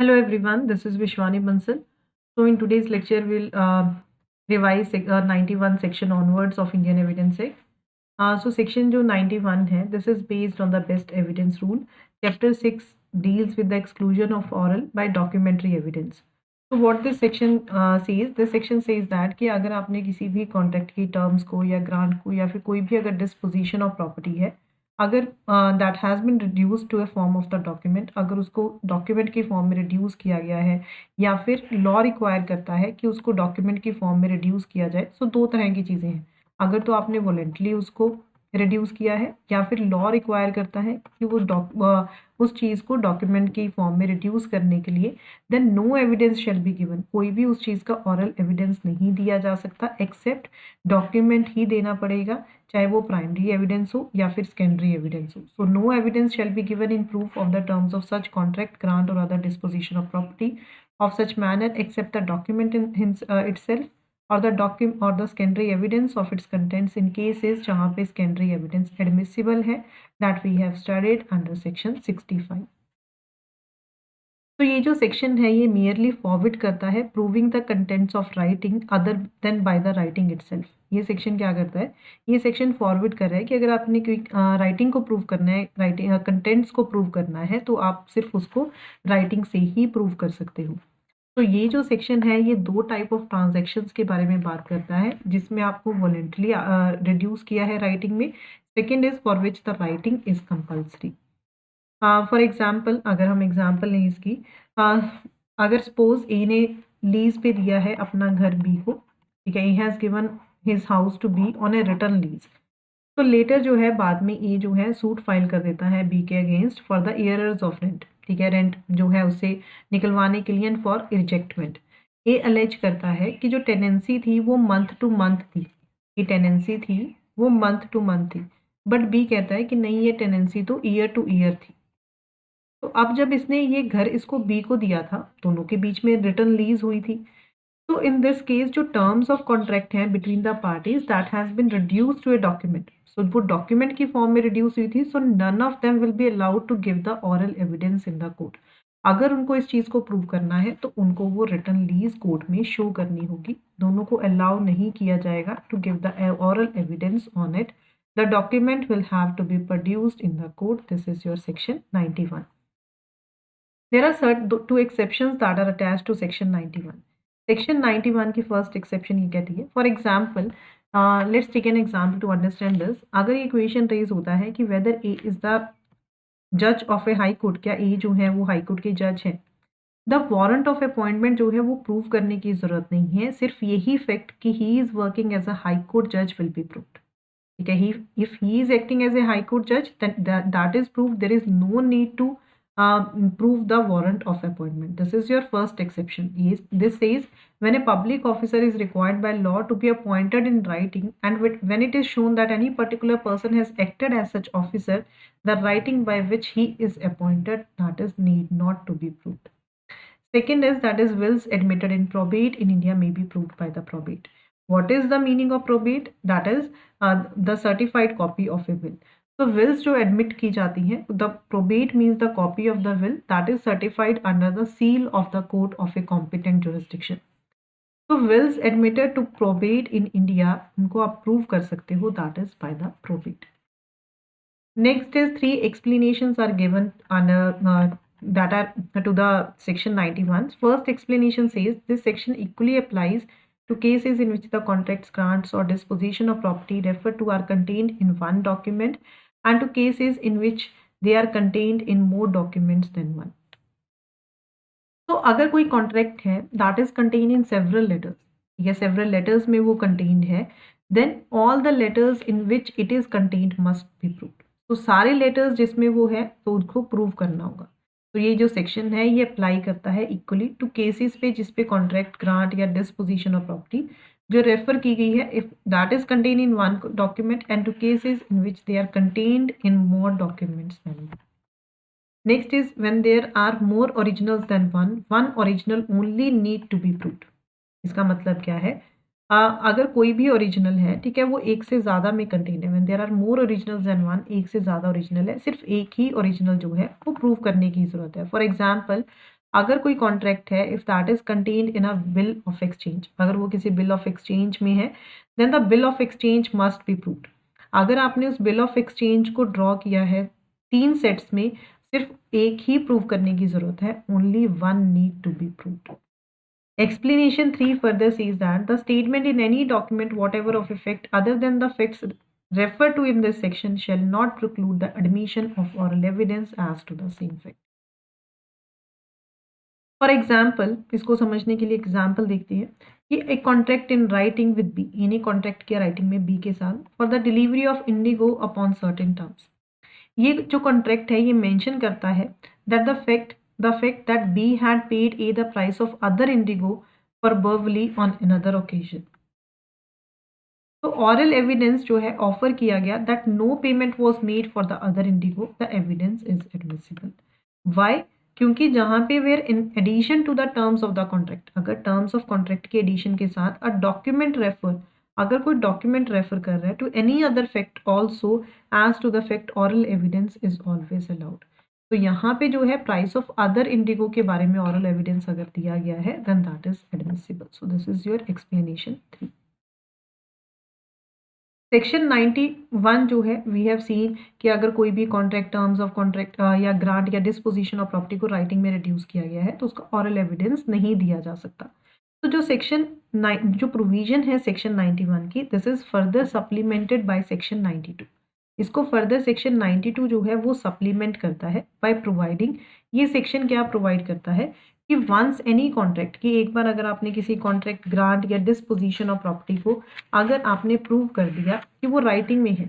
Hello everyone, this is Vishwani Bansal. So in today's lecture, we'll revise 91 section onwards of Indian Evidence Act. So section जो 91 है, this is based on the best evidence rule. Chapter 6 deals with the exclusion of oral by documentary evidence. So what this section this section says that कि अगर आपने किसी भी contract की terms को या ग्रांट को या फिर कोई भी अगर डिस्पोजिशन ऑफ प्रॉपर्टी है, अगर that has been reduce to a form of the document, अगर उसको डॉक्यूमेंट की फॉर्म में रिड्यूस किया गया है या फिर लॉ रिक्वायर करता है कि उसको डॉक्यूमेंट की फॉर्म में रिड्यूस किया जाए, सो दो तरह की चीज़ें हैं। अगर तो आपने वॉलेंटली उसको रिड्यूस किया है या फिर लॉ रिक्वायर करता है कि वो उस चीज़ को डॉक्यूमेंट की फॉर्म में रिड्यूस करने के लिए, then no evidence shall be given, कोई भी उस चीज़ का ऑरल एविडेंस नहीं दिया जा सकता एक्सेप्ट डॉक्यूमेंट ही देना पड़ेगा, चाहे वो प्राइमरी एविडेंस हो या फिर सेकेंडरी एविडेंस हो। So no evidence shall be given in proof of the terms of such contract, grant और other disposition of property of such manner except the document itself or the secondary evidence of its contents in cases जहाँ पे secondary evidence admissible है, that we have studied under section 65. तो ये जो section है ये merely forward करता है proving the contents of writing other than by the writing itself. ये सेक्शन क्या करता है, ये सेक्शन फॉरवर्ड कर रहा है कि अगर आपने कोई राइटिंग को प्रूव करना है, राइटिंग कंटेंट्स को प्रूव करना है, तो आप सिर्फ उसको राइटिंग से ही प्रूव कर सकते हो। तो ये जो सेक्शन है ये दो टाइप ऑफ ट्रांजैक्शंस के बारे में बात करता है, जिसमें आपको वॉलेंटली रिड्यूस किया है राइटिंग में। Second is for which the writing is compulsory. For example, अगर हम एग्जांपल लें इसकी, अगर सपोज ए ने लीज पे दिया है अपना घर बी को, ठीक है, A has given his house to be on a return lease. तो लेटर जो है बाद में ए जो है सूट फाइल कर देता है बी के against for the arrears of rent, ठीक है, रेंट जो है उससे निकलवाने के लिए and for ejectment. A allege करता है कि जो टेनेंसी थी वो मंथ टू मंथ थी, ये टेनेंसी थी वो मंथ टू मंथ थी, बट बी कहता है कि नहीं, ये टेनेंसी तो ईयर टू ईयर थी। तो अब जब इसने ये घर इसको बी को दिया था, दोनों के बीच में रिटर्न लीज हुई थी, तो इन दिस केस जो टर्म्स ऑफ कॉन्ट्रैक्ट हैं between the parties that has been reduced to a document, so वो डॉक्यूमेंट की फॉर्म में रिड्यूस हुई थी, so none of them will be allowed to give the oral evidence in the court. अगर उनको इस चीज़ को प्रूव करना है तो उनको वो रिटर्न लीज कोर्ट में शो करनी होगी, दोनों को अलाउ नहीं किया जाएगा to give the oral evidence on it. The document will have to be produced in the court. This is your section 91. There are two exceptions that are attached to section 91. Section 91 की first exception ये कहती है, for example, let's take an example to understand this. अगर ये question raise होता है कि whether A is the judge of a high court, क्या A जो है वो high court के judge है, द वारंट ऑफ अपॉइंटमेंट जो है वो प्रूव करने की जरूरत नहीं है, सिर्फ यही फैक्ट कि he is working as a high court जज विल बी प्रूव्ड, ठीक है। He if he is acting as a high court जज that is prove, there is no need to prove the warrant of appointment. This is your first exception. Yes, this says when a public officer is required by law to be appointed in writing and when it is shown that any particular person has acted as such officer, the writing by which he is appointed, that is need not to be proved. Second is that is wills admitted in probate in India may be proved by the probate. What is the meaning of probate? That is the certified copy of a will. तो wills जो admit की जाती हैं, the probate means the copy of the will that is certified under the seal of the court of a competent jurisdiction. तो wills admitted to probate in India, उनको आप prove कर सकते हो, that is by the probate. Next is 3 explanations are given under that are to the section 91. First explanation says this section equally applies to cases in which the contracts, grants or disposition of property referred to are contained in one document and to cases in which they are contained in more documents than one. तो अगर कोई contract है that is contain in several letters, या several letters में वो contained है, then all the letters in which it is contained must be proved. तो सारे लेटर्स जिसमें वो है तो उसको प्रूव करना होगा। तो ये जो सेक्शन है ये अप्लाई करता है इक्वली टू केसेस पे जिसपे कॉन्ट्रैक्ट, ग्रांट या डिस्पोजिशन ऑफ प्रॉपर्टी जो रेफर की गई है, if that is contain in one document and to cases in which they are contained in more documents than one. Next is when there are more originals than one original only need to be proved. इसका मतलब क्या है, अगर कोई भी original है, ठीक है, वो एक से ज़्यादा में कंटेन है, when there are more originals than one, एक से ज़्यादा ओरिजिनल है, सिर्फ एक ही ओरिजिनल जो है वो प्रूव करने की ज़रूरत है। फॉर एग्जाम्पल, अगर कोई कॉन्ट्रैक्ट है, if that is contained in a bill of exchange, अगर वो किसी बिल ऑफ एक्सचेंज में है, then the bill of exchange must be proved. अगर आपने उस बिल ऑफ एक्सचेंज को ड्रॉ किया है 3 सेट्स में, सिर्फ एक ही प्रूव करने की जरूरत है, only one need to be proved. Explanation 3 further says that the statement in any document, whatever of effect other than the facts referred to in this section, shall not preclude the admission of oral evidence as to the same fact. For example, इसको समझने के लिए example देखते हैं कि एक contract in writing with B, यानी contract किया राइटिंग में बी के साथ for the delivery of indigo upon certain terms. ये जो कॉन्ट्रैक्ट है ये मेंशन करता है that the fact that B had paid A the price of other indigo for verbally on another occasion. तो ऑरल एविडेंस जो है ऑफर किया गया that no payment was made for the other indigo, the evidence is admissible. Why? क्योंकि जहां पे where in addition to the terms of the contract, अगर terms of contract के एडिशन के साथ अ डॉक्यूमेंट रेफर, अगर कोई डॉक्यूमेंट रेफर कर रहा है to any other fact also as to the fact, oral evidence is always allowed. तो यहाँ पे जो है प्राइस ऑफ अदर इंडिगो के बारे में ऑरल एविडेंस अगर दिया गया है then that is admissible. So this is your explanation 3। Section 91 जो है वी हैव सीन कि अगर कोई भी कॉन्ट्रैक्ट टर्म्स ऑफ कॉन्ट्रैक्ट या ग्रांट या डिस्पोजिशन ऑफ प्रॉपर्टी को राइटिंग में रिड्यूस किया गया है तो उसका ऑरल एविडेंस नहीं दिया जा सकता। तो जो जो प्रोविजन है सेक्शन 91 की, this is further supplemented by section 92। इसको फर्दर सेक्शन 92 जो है वो सप्लीमेंट करता है बाय प्रोवाइडिंग। ये सेक्शन क्या प्रोवाइड करता है कि वंस एनी कॉन्ट्रैक्ट, कि एक बार अगर आपने किसी कॉन्ट्रैक्ट ग्रांट या डिस्पोजिशन ऑफ प्रॉपर्टी को अगर आपने प्रूव कर दिया कि वो राइटिंग में है,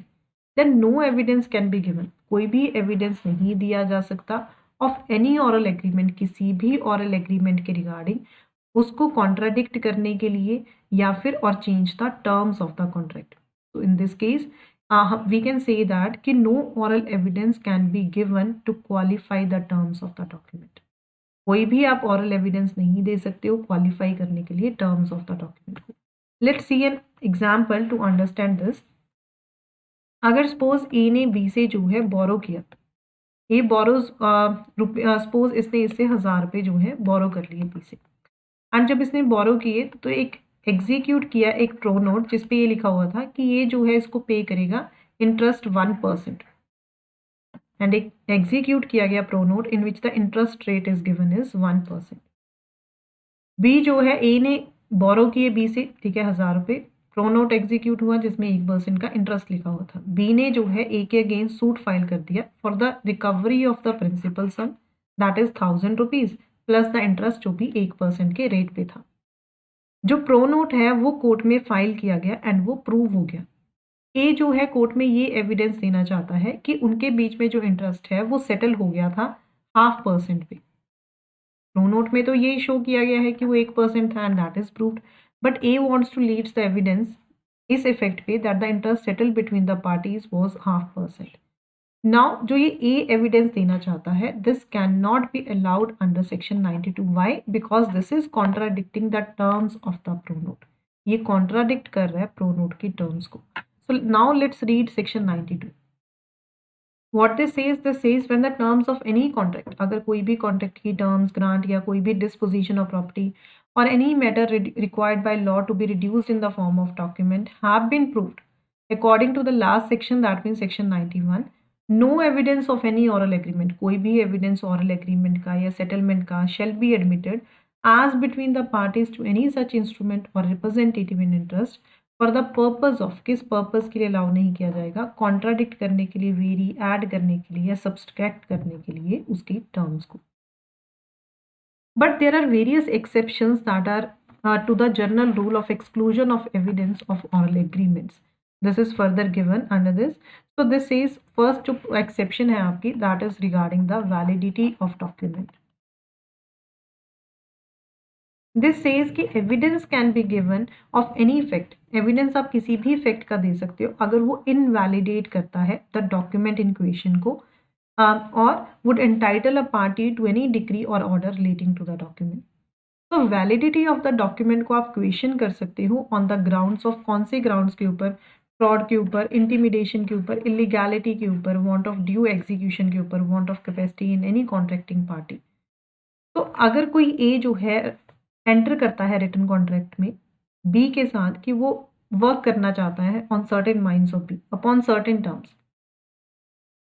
then no evidence can be given, कोई भी एविडेंस नहीं दिया जा सकता ऑफ एनी ऑरल एग्रीमेंट, किसी भी ऑरल एग्रीमेंट के रिगार्डिंग उसको कॉन्ट्राडिक्ट करने के लिए या फिर और change the terms of the contract. तो in this case we can say that कि no oral evidence can be given to qualify the terms of the document. कोई भी आप ऑरल एविडेंस नहीं दे सकते हो क्वालिफाई करने के लिए टर्म्स ऑफ द डॉक्यूमेंट को। Let's see an example to understand this. अगर सपोज ए ने बी से जो है बोरो किया, ए बोरोज सपोज इसने इससे 1000 रुपये जो है बोरो कर लिए बी से, एंड जब इसने बोरो किए तो एक एग्जीक्यूट किया एक प्रो नोट जिसपे ये लिखा हुआ था कि ये जो है इसको पे करेगा इंटरेस्ट 1%, एंड एक एग्जीक्यूट किया गया pro note in which the interest rate is given is 1%। B जो है ए ने बोरो किए बी से, ठीक है, 1000 रुपये, प्रो नोट एग्जीक्यूट हुआ जिसमें 1% का इंटरेस्ट लिखा हुआ था। बी ने जो है ए के अगेंस्ट सूट फाइल कर दिया for the recovery of the principal sum that is 1000 rupees plus the interest जो भी 1% के रेट पे था। जो प्रो नोट है वो कोर्ट में फाइल किया गया एंड वो प्रूव हो गया। ए जो है कोर्ट में ये एविडेंस देना चाहता है कि उनके बीच में जो इंटरेस्ट है वो सेटल हो गया था 0.5% पे। प्रो नोट में तो ये शो किया गया है कि वो 1% था and that is proved, but A wants to leads the evidence इस इफेक्ट पे that the interest settle between the parties was 0.5%। Now जो ये ए एविडेंस देना चाहता है this can not be allowed under section 92। Why? Because this is contradicting the terms of the pro note. ये contradict कर रहा है प्रो नोट की टर्म्स को। So now let's read section 92। What this says when the terms of any contract, अगर कोई भी contract की terms, grant या कोई भी disposition of property or any matter required by law to be reduced in the form of document have been proved according to the last section, that means section 91, no evidence of any oral agreement, कोई भी evidence oral agreement का या settlement का shall be admitted as between the parties to any such instrument or representative in interest for the purpose of, किस purpose के लिए allow नहीं किया जाएगा, कॉन्ट्राडिक्ट करने के लिए, वेरी ऐड करने के लिए या सब्सट्रैक्ट करने के लिए उसकी टर्म्स को। But there are various exceptions that are to the general rule of exclusion of evidence of oral agreements. This is further given under this. So this is first जो एक्सेप्शन है आपकी that is regarding the validity of document. This says कि evidence can be given of any fact, evidence आप किसी भी fact का दे सकते हो अगर वो इनवैलिडेट करता है द डॉक्यूमेंट इन क्वेश्चन को और would entitle a party to any decree और order relating to the document. तो वैलिडिटी ऑफ द डॉक्यूमेंट को आप क्वेश्चन कर सकते हो ऑन द ग्राउंड्स ऑफ, कौन से ग्राउंड्स के ऊपर, फ्रॉड के ऊपर, इंटिमिडेशन के ऊपर, इलीगैलिटी के ऊपर, वांट ऑफ ड्यू एग्जीक्यूशन के ऊपर, want of capacity in any contracting party. तो अगर कोई ए जो है एंटर करता है रिटन कॉन्ट्रैक्ट में बी के साथ कि वो वर्क करना चाहता है on certain minds of B upon certain terms,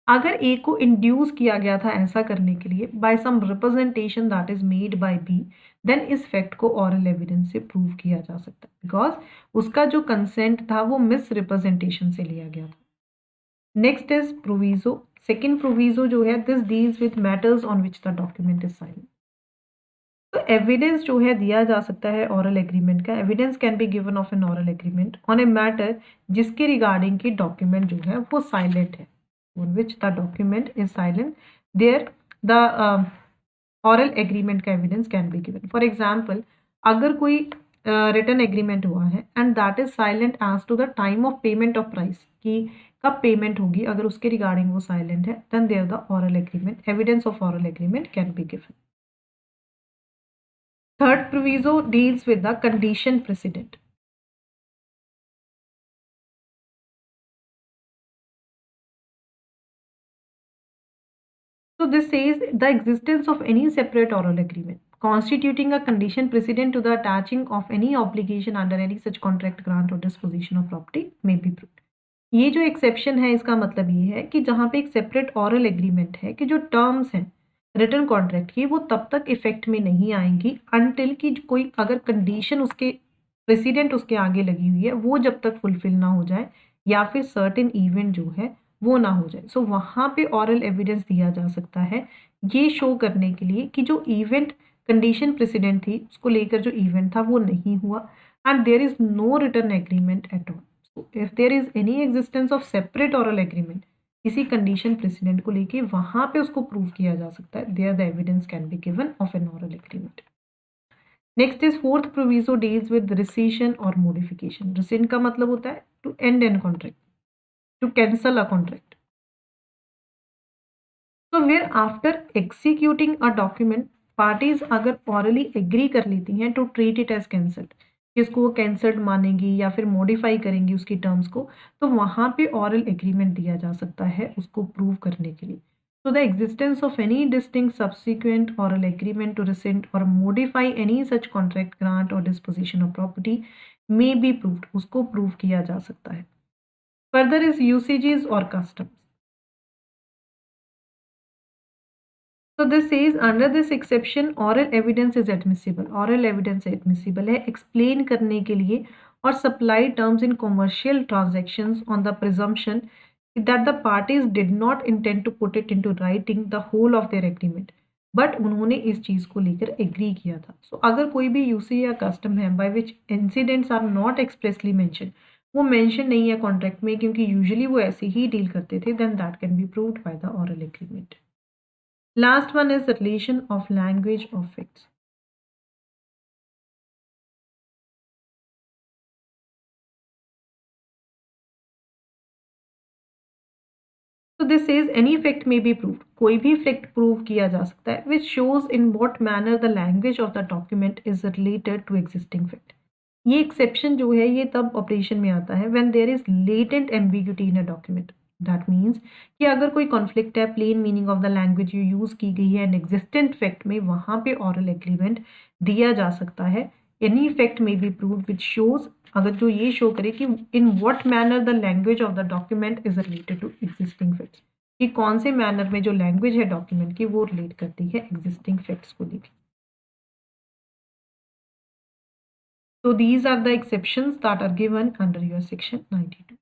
अगर ए को इंड्यूस किया गया था ऐसा करने के लिए by some representation that is made by B, then इस फैक्ट को ऑरल एविडेंस से प्रूव किया जा सकता है बिकॉज उसका जो कंसेंट था वो मिस रिप्रेजेंटेशन से लिया गया था। Next is proviso. Second proviso जो है this deals with matters on which the document is sign. तो एविडेंस जो है दिया जा सकता है ऑरल एग्रीमेंट का। Evidence can be given of an oral agreement on a matter जिसके रिगार्डिंग की डॉक्यूमेंट जो है वो साइलेंट है, on which the document is silent, there the oral agreement का evidence can be given. For example, अगर कोई written agreement हुआ है and that is silent as to the time of payment of price कि कब payment होगी, अगर उसके रिगार्डिंग वो साइलेंट है then there the oral agreement, evidence of oral agreement can be given. Third proviso deals with the condition precedent. So this says the existence of any separate oral agreement constituting a condition precedent to the attaching of any obligation under any such contract, grant or disposition of property may be proved. ये जो exception है इसका मतलब ये है कि जहाँ पे एक सेपरेट ऑरल एग्रीमेंट है कि जो टर्म्स हैं रिटन कॉन्ट्रैक्ट की वो तब तक इफेक्ट में नहीं आएंगी अनटिल कि कोई अगर कंडीशन उसके प्रेसिडेंट उसके आगे लगी हुई है वो जब तक फुलफिल ना हो जाए या फिर सर्टेन इवेंट जो है वो ना हो जाए। सो वहाँ पे ऑरल एविडेंस दिया जा सकता है ये शो करने के लिए कि जो इवेंट कंडीशन प्रेसिडेंट थी उसको लेकर जो इवेंट था वो नहीं हुआ and there is no return agreement at all. So if there is any existence of separate oral agreement किसी कंडीशन प्रेसिडेंट को लेके वहाँ पे उसको प्रूव किया जा सकता है, there the evidence can be given of an oral agreement. Next is fourth proviso deals with rescission और मॉडिफिकेशन। रिसेंट का मतलब होता है to end an contract, to cancel a contract. So where after executing a document, parties अगर orally agree कर लेती हैं to treat it as cancelled, कि उसको वो cancelled मानेंगी या फिर modify करेंगी उसकी terms को, तो वहाँ पे oral agreement दिया जा सकता है उसको prove करने के लिए। So the existence of any distinct subsequent oral agreement to rescind or modify any such contract, grant or disposition of property may be proved, उसको prove किया जा सकता है। Further is usages or customs. So this says under this exception oral evidence is admissible. Oral evidence admissible है explain करने के लिए और supply terms in commercial transactions on the presumption that the parties did not intend to put it into writing the whole of their agreement. But उन्होंने इस चीज़ को लेकर agree किया था। सो अगर कोई भी यूसी या कस्टम है by which incidents are not expressly mention, वो मेंशन नहीं है कॉन्ट्रैक्ट में क्योंकि यूजुअली वो ऐसे ही डील करते थे, then that can be proved by the oral agreement. Last one is relation of language of facts. So this says any fact may be proved. कोई भी fact prove किया जा सकता है which shows in what manner the language of the document is related to existing fact. ये exception जो है ये तब ऑपरेशन में आता है when there is latent ambiguity in a document. That means कि अगर कोई कॉन्फ्लिक्ट है plain meaning of the language you use की गई है एंड एग्जिस्टेंट फैक्ट में, वहाँ पे ऑरल एग्रीमेंट दिया जा सकता है। एनी फैक्ट में बी प्रूव्ड विच शोज, अगर जो ये शो करे कि in what manner the language of the document is related to existing facts, कि कौन से मैनर में जो लैंग्वेज है डॉक्यूमेंट की वो रिलेट करती है एग्जिस्टिंग फैक्ट्स को लेकर। So these are the exceptions that are given under your section 92.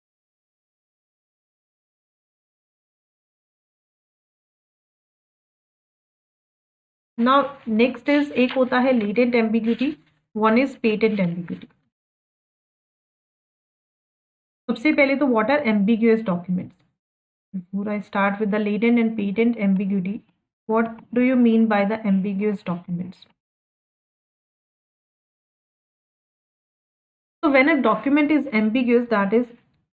Now next is एक होता है latent ambiguity, one is patent ambiguity. सबसे पहले तो what are ambiguous documents? Before I start with the latent and patent ambiguity, what do you mean by the ambiguous documents? So when a document is ambiguous, that is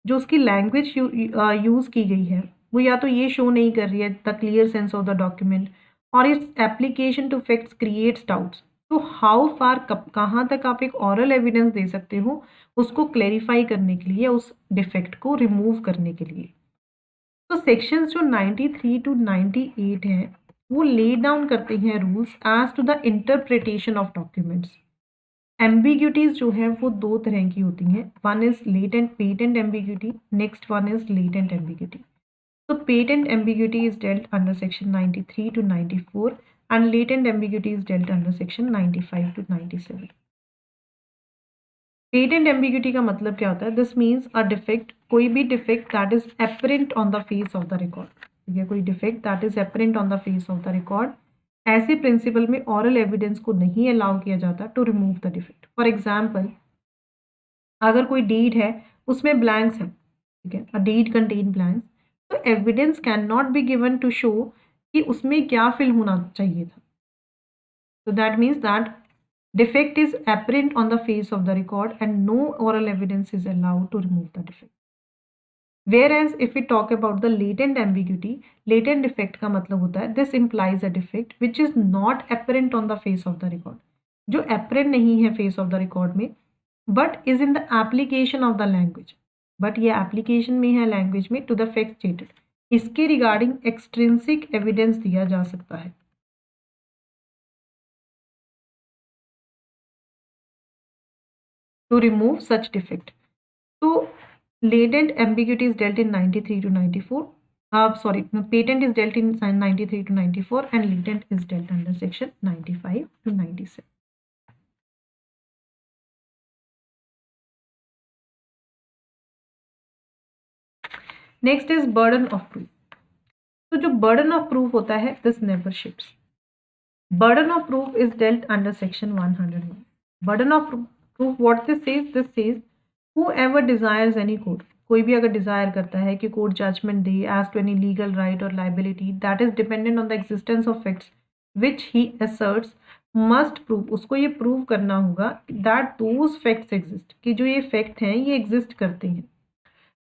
जो उसकी language use की गई है वो या तो ये show नहीं कर रही है the clear sense of the document और its application to facts creates doubts, तो हाउ फार कहाँ तक आप एक ऑरल एविडेंस दे सकते हो उसको क्लैरिफाई करने के लिए, उस डिफेक्ट को रिमूव करने के लिए। तो सेक्शंस जो 93 to 98 हैं वो ले डाउन करते हैं rules as to the interpretation of documents. Ambiguities जो है वो दो तरह की होती हैं, one is latent patent ambiguity, next one is latent ambiguity. So patent ambiguity is dealt under section 93 to 94 and latent ambiguity is dealt under section 95 to 97. Patent ambiguity का मतलब क्या होता है? This means a defect, कोई भी defect that is apparent on the face of the record, ठीक है, कोई defect that is apparent on the face of the record, ऐसे प्रिंसिपल में oral evidence को नहीं अलाउ किया जाता to remove the defect. For example, अगर कोई deed है उसमें blanks है, ठीक है, a deed contain blanks, तो evidence can not be given to show कि उसमें क्या फिल होना चाहिए था। So that means that defect is apparent on the face of the record and no oral evidence is allowed to remove the defect. Whereas if we talk about the latent ambiguity, latent defect का मतलब होता है this implies a defect which is not apparent on the face of the record, जो apparent नहीं है face of the record में, but is in the application of the language, but ये application में है language में to the fact stated, इसके regarding extrinsic evidence दिया जा सकता है। टू रिमूव सच डिफेक्ट, तो latent ambiguity is dealt in 93 to 94, sorry, patent is dealt in 93 to 94 and latent is dealt under section 95 to 97. Next is burden of proof. तो जो burden of proof होता है this never shifts. Burden of proof is dealt under section 101. Burden of proof, what this says whoever desires any court, कोई भी अगर Dzire करता है कि कोर्ट जजमेंट दे as to any legal right और liability that is dependent on the existence of facts which he asserts must prove, उसको ये प्रूव करना होगा दैट दोज फैक्ट्स एग्जिस्ट, कि जो ये फैक्ट हैं ये एग्जिस्ट करते हैं।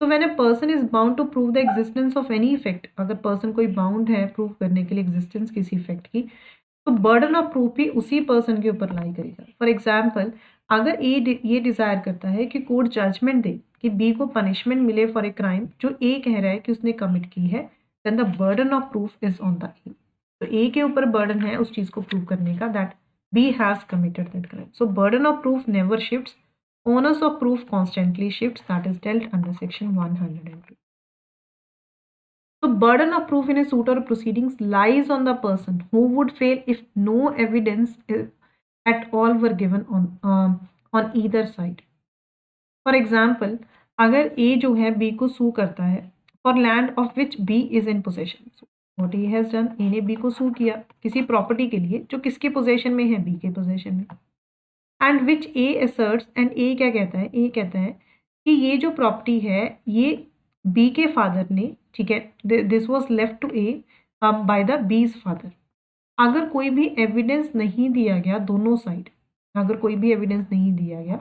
तो when a person is bound to prove the existence of any fact, अगर पर्सन कोई बाउंड है प्रूव करने के लिए एग्जिस्टेंस किसी फैक्ट की, तो बर्डन ऑफ प्रूफ भी उसी पर्सन के ऊपर लाई करेगा। फॉर एग्जाम्पल, अगर ए ये डिजायर करता है कि कोर्ट जजमेंट दे कि बी को पनिशमेंट मिले फॉर ए क्राइम जो ए कह रहा है कि उसने कमिट की है, then the burden of proof is on the A. तो ए के ऊपर बर्डन है उस चीज को प्रूव करने का that B has committed that crime. So burden of proof never shifts, onus of proof constantly shifts, that is dealt under section 102. So burden of proof in a suit or proceedings lies on the person who would fail if no evidence at all were given on either side. For example, अगर A जो है B को sue करता है for land of which B is in possession. So what he has done, A ने B को sue किया किसी प्रॉपर्टी के लिए जो किसके पोजेशन में है, B के पोजेशन में, and which A asserts, and A क्या कहता है, ए कहता है कि ये जो प्रॉपर्टी है ये बी के फादर ने, ठीक है, this was left to A by the B's father. अगर कोई भी एविडेंस नहीं दिया गया दोनों साइड, अगर कोई भी एविडेंस नहीं दिया गया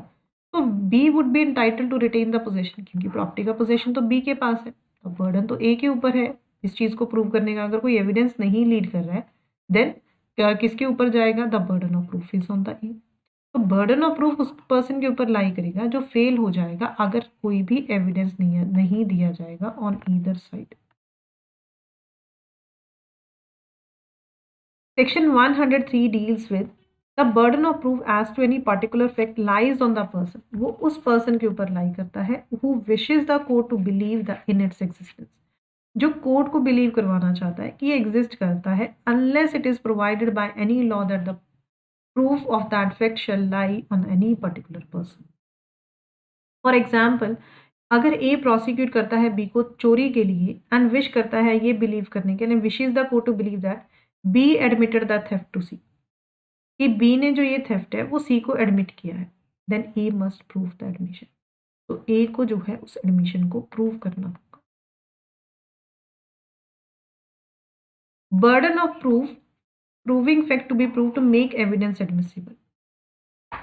तो B would be entitle to retain the possession, क्योंकि प्रॉपर्टी का पोजेशन तो बी के पास है, तो बर्डन तो ए के ऊपर है इस चीज को प्रूव करने का। अगर कोई एविडेंस नहीं लीड कर रहा है देन किसके ऊपर जाएगा, the burden of proof is on the A. तो बर्डन ऑफ प्रूफ उस पर्सन के ऊपर लाई करेगा जो फेल हो जाएगा अगर कोई भी एविडेंस नहीं दिया जाएगा on either side. Section 103 deals with the burden of proof as to any particular fact lies on the person, वो उस पर्सन के ऊपर लाई करता है who wishes the court to believe the in its existence, जो court को believe करवाना चाहता है कि ये एग्जिस्ट करता है, unless it is provided by any law that the proof of that fact shall lie on any particular person. For example, अगर A प्रोसिक्यूट करता है B को चोरी के लिए एंड विश करता है ये बिलीव करने के लिए, wishes the court to believe that B admitted the theft to C, कि B ने जो ये थेफ्ट है वो C को एडमिट किया है, then A must prove the admission. तो A को जो है उस एडमिशन को प्रूव करना होगा। Burden of proof, proving fact to be proved to make evidence admissible.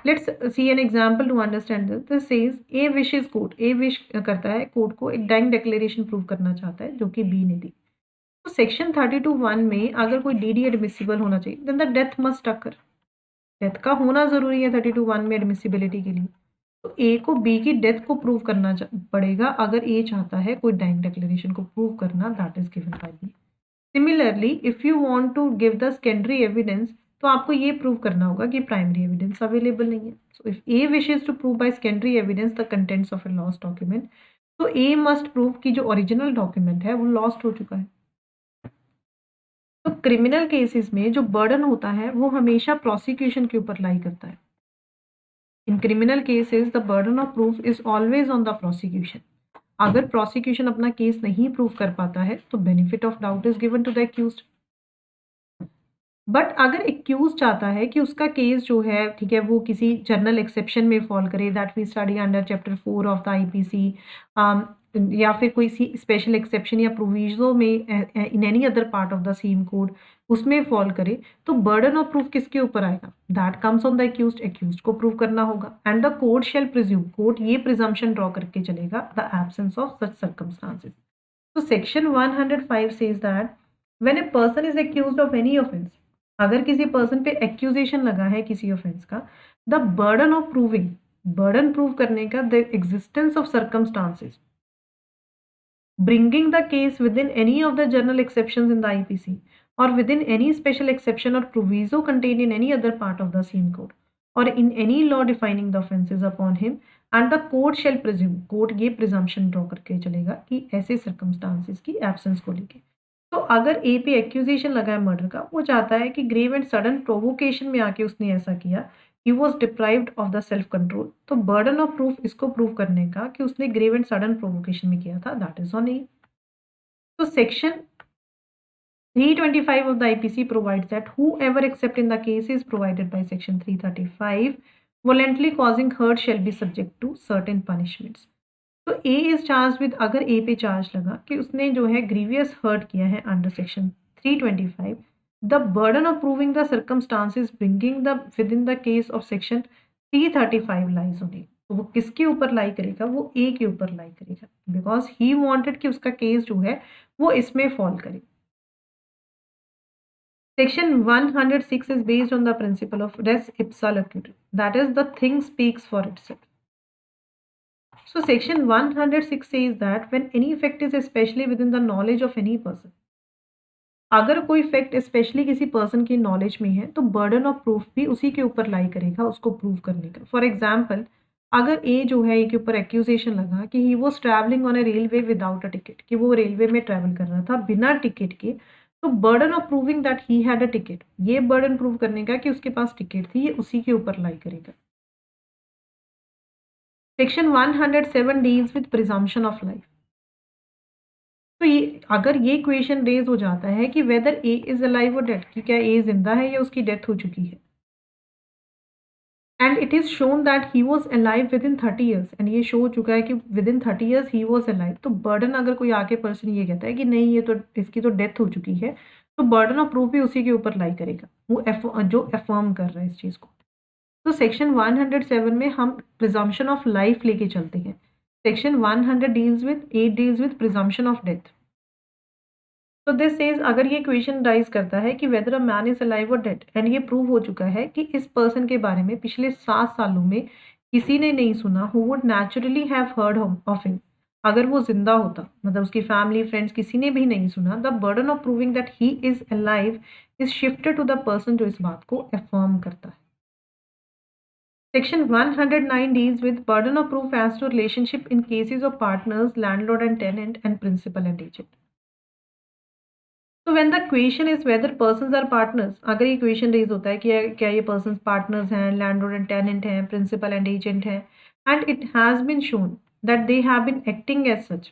Let's see an example to understand this. This says A wishes court, A wish करता है कोर्ट को एक डाइंग डिक्लेरेशन प्रूव करना चाहता है जो कि B ने दी। तो सेक्शन 32(1) में अगर कोई डीडी एडमिसिबल होना चाहिए then the death must occur, death का होना जरूरी है 32(1) में एडमिसिबिलिटी के लिए। तो A को B की डेथ को प्रूव करना पड़ेगा अगर A चाहता है कोई डाइंग डिक्लेरेशन को प्रूव करना, that is given by B। Similarly if you want to give the secondary evidence, तो आपको ये प्रूव करना होगा कि प्राइमरी एविडेंस अवेलेबल नहीं है. So if A wishes to prove by secondary evidence the contents of a lost document, तो A must prove कि जो ओरिजिनल डॉक्यूमेंट है वो लॉस्ट हो चुका है. तो क्रिमिनल केसेस में जो बर्डन होता है वो हमेशा प्रोसिक्यूशन के ऊपर लाई करता है. In criminal cases the burden of proof is always on the prosecution. अगर प्रोसिक्यूशन अपना केस नहीं प्रूव कर पाता है तो benefit of doubt is given to the accused. But अगर एक्यूज चाहता है कि उसका केस जो है, ठीक है, वो किसी जनरल एक्सेप्शन में फॉल करे, that we study under chapter 4 of the IPC, या फिर कोई सी स्पेशल एक्सेप्शन या प्रोविजो में in any other part of the same code उसमें फॉल करे, तो बर्डन ऑफ प्रूफ किसके ऊपर आएगा? That comes on the accused. Accused को प्रूव करना होगा. And the court shall presume, court ये प्रिजम्पशन ड्रॉ करके चलेगा, the absence of such circumstances. तो section 105 says that when a person is accused of any offence, अगर किसी person पे एक्यूजेशन लगा है किसी ऑफेंस का, the burden of proving, burden prove करने का, the existence of circumstances bringing the case within any of the general exceptions in the IPC or within any special exception or proviso contained in any other part of the same code or in any law defining the offenses upon him, and the court shall presume, court ये presumption draw करके चलेगा कि ऐसे circumstances की absence को लेके. तो अगर ए पे एक्यूजेशन लगा है मर्डर का, वो चाहता है कि ग्रेव एंड सडन प्रोवोकेशन में आके उसने ऐसा किया, he was deprived of the self control, तो बर्डन ऑफ प्रूफ इसको प्रूव करने का कि उसने ग्रेव एंड सडन प्रोवोकेशन में किया था, दैट इज ऑन ए. तो section 325 of the IPC provides that whoever except in the cases provided by section 335 voluntarily causing hurt shall be subject to certain punishments. तो ए is charge with, अगर ए पे charge लगा कि उसने जो है grievous hurt किया है under section 325, the burden of proving the circumstances bringing the within the case of section 335 lies on A. तो वो किसके ऊपर लाई करेगा? वो ए के ऊपर लाई करेगा, बिकॉज ही वांटेड कि उसका केस जो है वो इसमें फॉल करे. Section 106 is based on the principle of res ipsa loquitur, that is, the thing speaks for itself. So section 106 says that when any fact is especially within the knowledge of any person, अगर कोई fact specially किसी person की knowledge में है तो burden of proof भी उसी के ऊपर लाई करेगा उसको प्रूव करने का. फॉर एग्जाम्पल, अगर ए जो है ए के ऊपर एक्यूजेशन लगा कि he was travelling on A railway without a ticket, कि वो रेलवे में ट्रैवल कर रहा था बिना टिकट के, तो burden of proving that he had a ticket, ये बर्डन प्रूव करने का कि उसके पास टिकट थी, ये उसी के ऊपर लाई करेगा. Section 107 deals with presumption of life. तो ये अगर ये क्वेश्चन रेज हो जाता है कि वेदर ए इज अलाइव और डेड, कि क्या ए जिंदा है या उसकी डेथ हो चुकी है, and it is shown that he was alive with in 30 years, and ये शो हो चुका है कि with in 30 years he was alive, तो बर्डन, अगर कोई आके पर्सन ये कहता है कि नहीं ये तो इसकी तो डेथ हो चुकी है, तो बर्डन ऑफ प्रूफ भी उसी के ऊपर लाई करेगा, वो जो अफर्म कर रहा है इस चीज को. तो सेक्शन 107 में हम प्रिजम्पशन ऑफ लाइफ लेके चलते हैं. Section 100 deals with presumption of death. तो दिस सेज, अगर ये क्वेश्चन राइज करता है कि whether a man is alive और डेड, एंड ये प्रूव हो चुका है कि इस पर्सन के बारे में पिछले 7 सालों में किसी ने नहीं सुना, who would naturally have heard of him, अगर वो जिंदा होता, मतलब उसकी फैमिली फ्रेंड्स किसी ने भी नहीं सुना, the burden of proving that he is alive is shifted to the person जो इस बात को अफर्म करता है. Section 109 deals with burden of proof as to relationship in cases of partners, landlord and tenant, and principal and agent. So when the question is whether persons are partners, अगर ये question raise होता है कि क्या ये persons partners हैं, landlord and tenant हैं, principal and agent हैं, and it has been shown that they have been acting as such,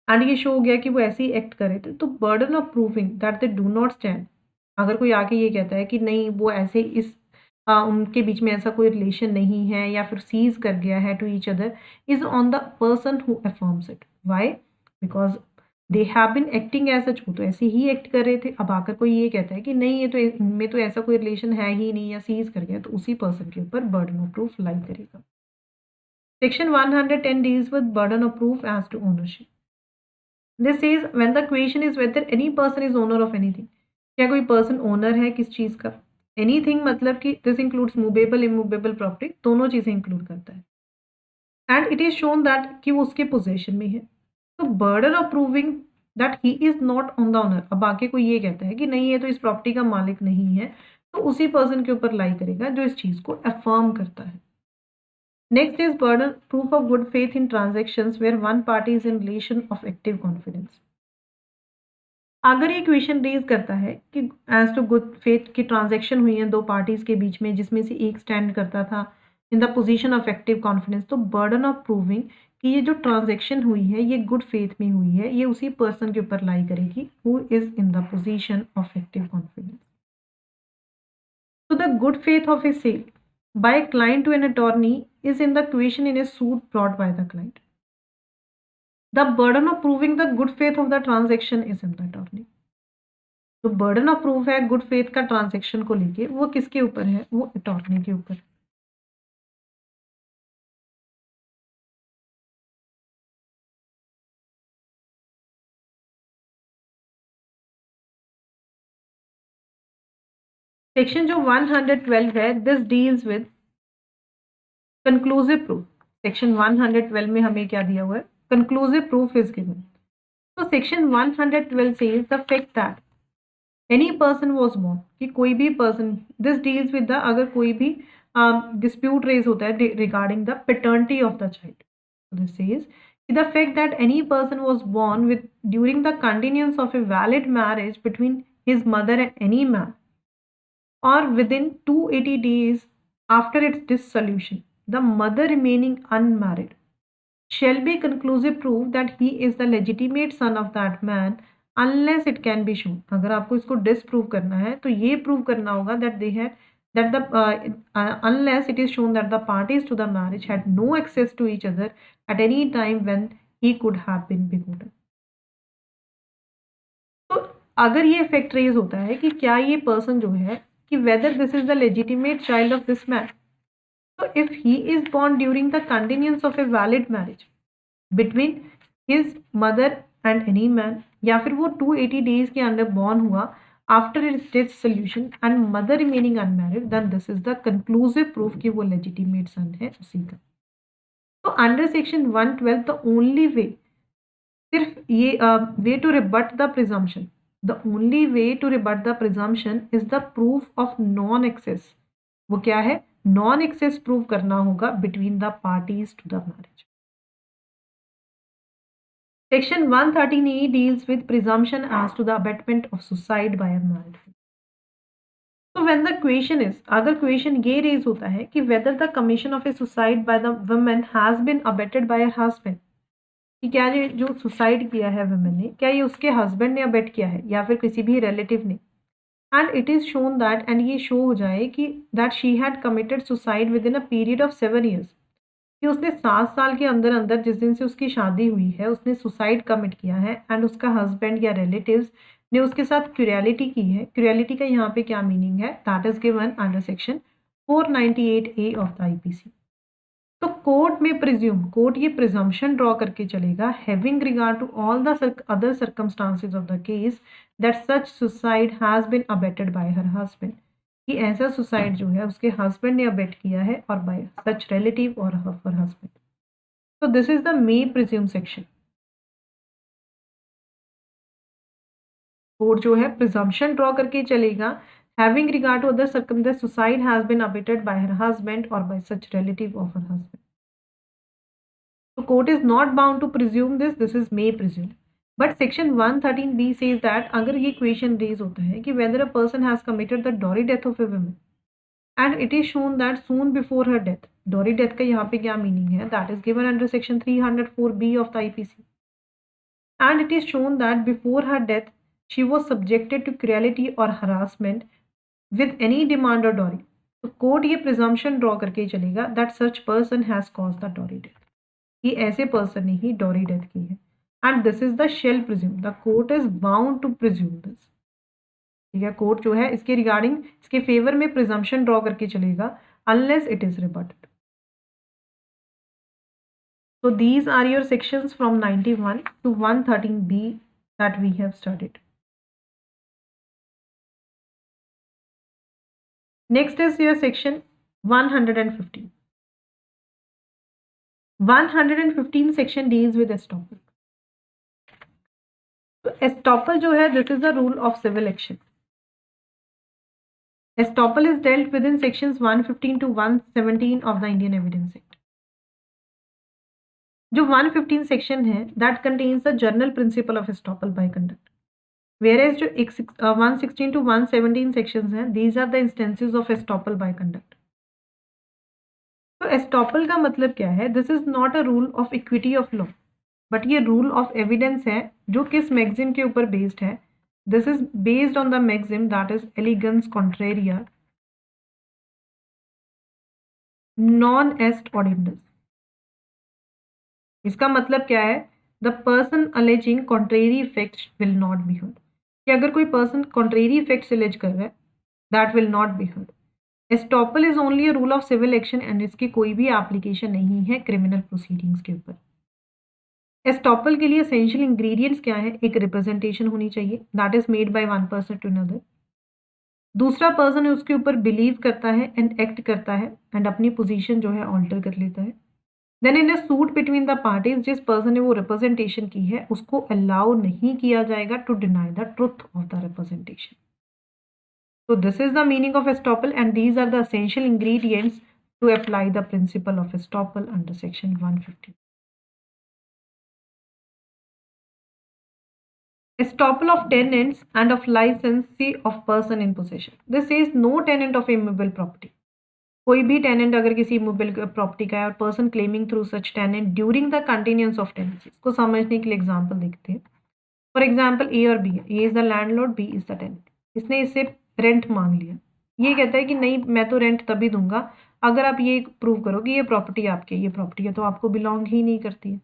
and ये शो हो गया कि वो ऐसे ही एक्ट करे थे, तो burden of proving that they do not stand, अगर कोई आके ये कहता है कि नहीं वो ऐसे इस उनके बीच में ऐसा कोई रिलेशन नहीं है या फिर सीज कर गया है to each other, is on the person who affirms it. Why? Because they have been acting as such, वो तो ऐसे ही एक्ट कर रहे थे. अब आकर कोई ये कहता है कि नहीं ये तो इनमें तो ऐसा कोई रिलेशन है ही नहीं या सीज कर गया, तो उसी पर्सन के ऊपर बर्डन ऑफ प्रूफ लाई करेगा. Section 110 deals with burden of proof as to ownership. This is when the question is whether any person is owner of anything, क्या कोई पर्सन ओनर है किस चीज का. एनीथिंग मतलब कि this includes movable immovable property, दोनों चीजें इंक्लूड करता है. And it is shown that कि वो उसके पोजेशन में है. तो burden of proving that he is not on the owner, अब आके कोई ये कहता है कि नहीं ये तो इस प्रॉपर्टी का मालिक नहीं है, तो उसी पर्सन के ऊपर लाई करेगा जो इस चीज को अफर्म करता है। Next is burden proof of good faith in transactions where one party is in relation of active confidence. अगर ये क्वेश्चन रेज करता है कि एज टू गुड फेथ की ट्रांजैक्शन हुई है दो पार्टीज के बीच में जिसमें से एक स्टैंड करता था इन the position of active confidence, तो बर्डन ऑफ प्रूविंग कि ये जो ट्रांजैक्शन हुई है ये गुड फेथ में हुई है, ये उसी पर्सन के ऊपर लाई करेगी who is in the position of active confidence. तो the good faith of a sale by client to an attorney is in the question in a suit brought by the client. The burden of proving the good faith of the transaction is in the attorney. तो burden of proof है good faith का transaction को लेके, वो किसके ऊपर है? वो अटॉर्नी के ऊपर। सेक्शन जो 112 है this deals with conclusive proof. Section 112 में हमें क्या दिया हुआ है? Conclusive proof is given. तो section 112 says the fact that any person was born, कि कोई भी person, this deals with the, अगर कोई भी डिस्प्यूट रेज होता है regarding the paternity of the child, this says the fact that any person was born with during the continuance of a valid marriage between his mother and any man or within 280 days after its dissolution, the mother remaining unmarried, shall be conclusive proof that he is the legitimate son of that man unless it can be shown। अगर आपको इसको disprove करना है तो ये prove करना होगा that they had that the unless it is shown that the parties to the marriage had no access to each other at any time when he could have been begotten। तो अगर ये fact raise होता है कि क्या ये person जो है कि whether this is the legitimate child of this man, तो if he is born during the continuance of a valid marriage between his mother and any man, या फिर वो 280 डेज के अंदर बॉर्न हुआ after its death solution and mother remaining unmarried, then this is the conclusive proof कि वो legitimate son है उसी का। तो under section 112 the only way, सिर्फ ये वे to rebut the presumption, the only way to rebut the presumption is the proof of non access. वो क्या है? नॉन एक्सेस प्रूव करना होगा between the parties to the marriage. Section 113E deals with presumption as to the abetment of suicide by a married woman. So when the question is, अगर question ये raise होता है कि whether the commission of a suicide by the woman has been abetted by her husband, कि क्या ये जो suicide किया है women ने, क्या ये उसके husband ने abet किया है या फिर किसी भी relative ने, and it is shown that, and ये show हो जाए कि that she had committed suicide within a period of 7 years, कि उसने 7 साल के अंदर अंदर जिस दिन से उसकी शादी हुई है उसने सुसाइड कमिट किया है एंड उसका हस्बैंड या रिलेटिव्स ने उसके साथ क्यूरियलिटी की है। क्यूरियलिटी का यहाँ पे क्या मीनिंग है? That is given under section 498A of the IPC. तो कोर्ट में प्रिज्यूम, कोर्ट ये प्रिजम्पशन ड्रॉ करके चलेगा having regard to all the other circumstances of the case that such suicide has been abetted by her husband, कि ऐसा suicide जो है उसके हस्बैंड ने अबेट किया है और बाय सच रिलेटिव और हर हस्बैंड। तो this is the may presume section. Court जो है प्रिजम्पशन ड्रॉ करके चलेगा having regard to other circumstance suicide has been abetted by her husband और by such relative of her husband. तो court is not bound to presume this is may presume. But section 113B says that अगर ये question raise होता है कि whether a person has committed the dowry death of a woman and it is shown that soon before her death, dowry death का यहाँ पे क्या meaning है? That is given under section 304B of the IPC, and it is shown that before her death she was subjected to cruelty और harassment with any demand और dowry. तो court ये presumption draw करके चलेगा that such person has cause the dowry death, कि ऐसे person ने ही डॉरी डेथ की है, and this is the shall presume, the court is bound to presume this. ठीक है, कोर्ट जो है इसके रिगार्डिंग इसके फेवर में प्रिजम्पशन ड्रॉ करके चलेगा unless it is rebutted. So these are your sections from 91 to 113B that we have studied. Next is your section 115. 115 section deals with estoppel. तो एस्टॉपल जो है, this is the rule of civil action. Estoppel is dealt with in sections 115 to 117 of the Indian Evidence Act. जो 115 section है, that contains the general principle of estoppel by conduct. Whereas जो 116 to 117 sections हैं, these are the instances of estoppel by conduct. तो estoppel का मतलब क्या है? This is not a rule of equity of law, but ये rule of evidence है, जो किस maxim के ऊपर based है? This is based on the maxim that is elegans contraria non est audendus. इसका मतलब क्या है? The person alleging contrary effects will not be heard. कि अगर कोई पर्सन कॉन्ट्रेरी इफेक्ट्स एलेज कर रहा है, that will not be heard. Estoppel is only a rule of civil action and इसकी कोई भी एप्लीकेशन नहीं है क्रिमिनल प्रोसीडिंग्स के ऊपर. एस्टॉपल के लिए एसेंशियल इंग्रेडिएंट्स क्या है? एक रिप्रेजेंटेशन होनी चाहिए, that is made by one person to another. दूसरा पर्सन उसके ऊपर बिलीव करता है एंड एक्ट करता है एंड अपनी पोजीशन जो है ऑल्टर कर लेता है. Then in a suit between the parties, जिस पर्सन ने वो रिप्रेजेंटेशन की है उसको अलाउ नहीं किया जाएगा to deny the truth of the representation. So this is the meaning of estoppel and these are the essential ingredients to apply the principle of estoppel under section 150. Estoppel of tenants and of licensee of person in possession. This says no tenant of immovable property. कोई भी tenant अगर किसी immovable property का है और person claiming through such tenant during the continuance of tenancy, इसको समझने के लिए एग्जांपल देखते हैं. फॉर एग्जांपल ए और बी है, A is the landlord, B is the tenant. इसने इससे रेंट मांग लिया. ये कहता है कि नहीं, मैं तो रेंट तभी दूंगा अगर आप ये प्रूव करो कि ये प्रॉपर्टी आपकी है. ये प्रॉपर्टी है तो आपको बिलोंग ही नहीं करती है.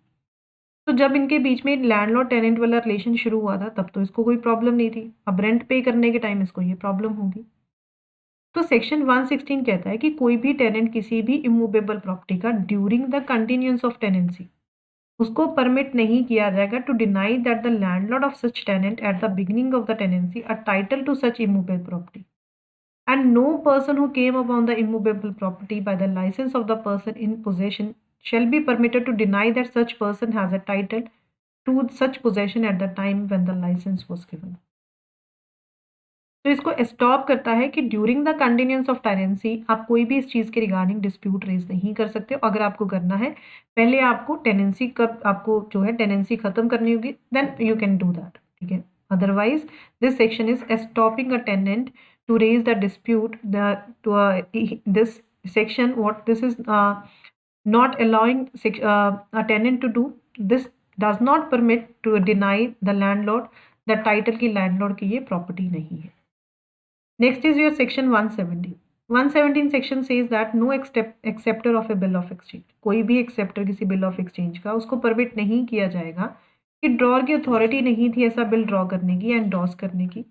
तो जब इनके बीच में लैंडलॉर्ड टेनेंट वाला रिलेशन शुरू हुआ था तब तो इसको कोई प्रॉब्लम नहीं थी. अब रेंट पे करने के टाइम इसको ये प्रॉब्लम होगी. तो सेक्शन 116 कहता है कि कोई भी टेनेंट किसी भी इमूवेबल प्रॉपर्टी का during the continuance of tenancy उसको परमिट नहीं किया जाएगा to deny that the landlord of such tenant at the beginning of the tenancy a title to such immovable property and no person who came upon the immovable property by the licence of the person in possession shall be permitted to deny that such person has a title to such possession at the time when the license was given. तो इसको stop करता है कि during the continuance of tenancy आप कोई भी इस चीज़ के रिगार्डिंग डिस्प्यूट रेज नहीं कर सकते हो. अगर आपको करना है, पहले आपको टेनेंसी कब आपको जो है टेनेंसी खत्म करनी होगी, then you can do that. ठीक है. Otherwise this section is stopping a tenant to raise the dispute. This section what this is not allowing a tenant to do this does not permit to deny the landlord the title की landlord की ये property नहीं है. Next is your section 117. 117 section says that no acceptor of a bill of exchange, कोई भी acceptor किसी bill of exchange का उसको permit नहीं किया जाएगा कि ड्रॉर की अथॉरिटी नहीं थी ऐसा बिल ड्रॉ करने की या एंडोर्स करने की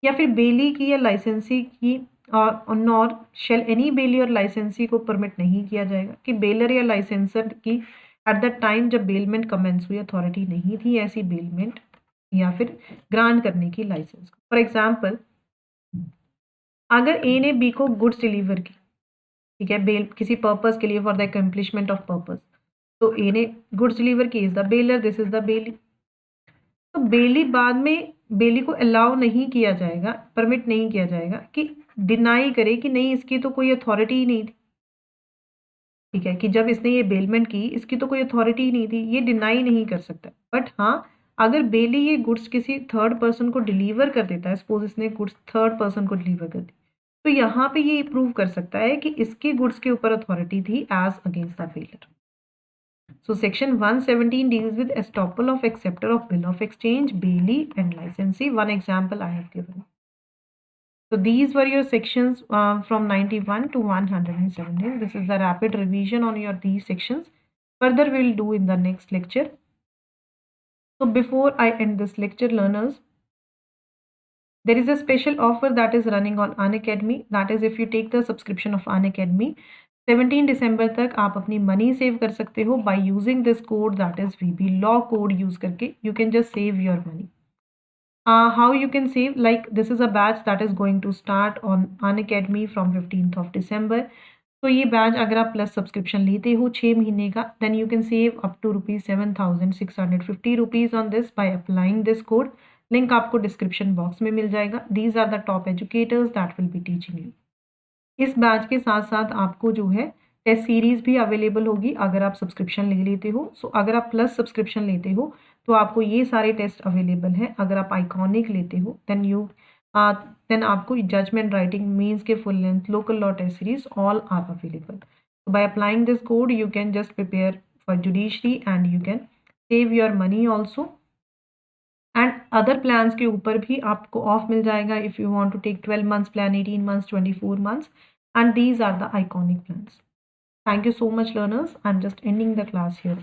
या फिर बेली की या लाइसेंसी की, और नॉर शेल एनी बेली और लाइसेंसी को परमिट नहीं किया जाएगा कि बेलर या लाइसेंसर की एट द टाइम जब बेलमेंट कमेंस हुई अथॉरिटी नहीं थी ऐसी बेलमेंट या फिर ग्रांट करने की लाइसेंस. फॉर एग्जांपल, अगर ए ने बी को गुड्स डिलीवर की, ठीक है, बेल किसी पर्पस के लिए for the accomplishment of purpose, तो ए ने गुड्स डिलीवर की, is the baler, this is the belly. तो बेली बाद में बेली को अलाउ नहीं किया जाएगा, परमिट नहीं किया जाएगा कि डिनाई करे कि नहीं इसकी तो कोई अथॉरिटी ही नहीं थी. ठीक है, कि जब इसने ये बेलमेंट की इसकी तो कोई अथॉरिटी ही नहीं थी, ये डिनाई नहीं कर सकता. बट हाँ, अगर बेली ये गुड्स किसी थर्ड पर्सन को डिलीवर कर देता है, सपोज इसने गुड्स थर्ड पर्सन को डिलीवर कर दी, तो यहाँ पे ये प्रूव कर सकता है कि इसके गुड्स के ऊपर अथॉरिटी थी as against the bailor. So section 117 deals with estoppel of acceptor of bill of exchange, bailey and licensee. One example I have given. So these were your sections from 91 to 117. This is the rapid revision on your these sections. Further we will do in the next lecture. So before I end this lecture, learners, there is a special offer that is running on Unacademy. That is, if you take the subscription of Unacademy, 17 दिसंबर तक आप अपनी money save कर सकते हो by using this code, that is VB law code use करके. You can just save your money. How you can save, like this is a batch that is going to start on Unacademy from 15th of December. तो ये batch अगर आप plus subscription लेते हो 6 महीने का, then you can save up to ₹7,650 on this by applying this code. Link आपको description box में मिल जाएगा। These are the top educators that will be teaching you. इस बैच के साथ साथ आपको जो है टेस्ट सीरीज़ भी अवेलेबल होगी अगर आप सब्सक्रिप्शन ले लेते हो। सो अगर आप प्लस सब्सक्रिप्शन लेते हो तो आपको ये सारे टेस्ट अवेलेबल हैं। अगर आप आइकॉनिक लेते हो देन आपको जजमेंट राइटिंग, मीन्स के full length, local law test series all are available. By applying this code you can just prepare for judiciary and you can save your money also. And other plans के ऊपर भी आपको off मिल जाएगा if you want to take 12 months plan, 18 months, 24 months, and these are the iconic plans. Thank you so much learners. I'm just ending the class here.